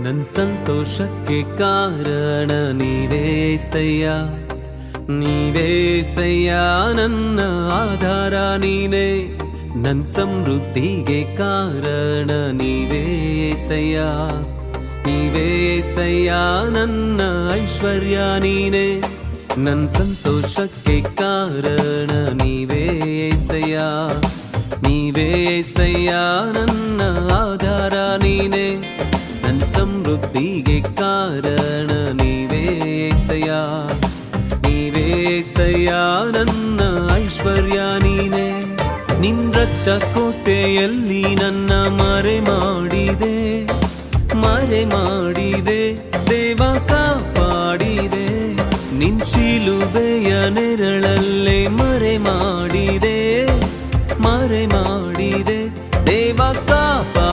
ನನ್ ಸಂತೋಷಕ್ಕೆ ಕಾರಣ ನೀವೇಸಯ್ಯ, ನೀವೇಸಯ್ಯ ನನ್ನ ಆಧಾರ ನೀನೇ. ನನ್ ಸಮೃದ್ಧಿಗೆ ಕಾರಣ ನೀವೇಸಯ್ಯ, ನೀವೇಸಯ್ಯ ನನ್ನ ಐಶ್ವರ್ಯ ನೀನೇ. ನನ್ ಸಂತೋಷಕ್ಕೆ ಕಾರಣ ನೀವೇಸಯ್ಯ, ನೀವೇಸಯ್ಯ ನನ್ನ ಆಧಾರ ನೀನೇ. ನನ್ ಸಮೃದ್ಧಿಗೆ ಕಾರಣ ನೀವೇಸಯ್ಯ, ನೀವೇಸಯ್ಯ ನನ್ನ ಐಶ್ವರ್ಯ ನೀನೇ. ನಿನ್ ರಕ್ತ ಕೋಟೆಯಲ್ಲಿ ನನ್ನ ಮರೆ ಮಾಡಿದೆ, ಮರೆ ಮಾಡಿದೆ.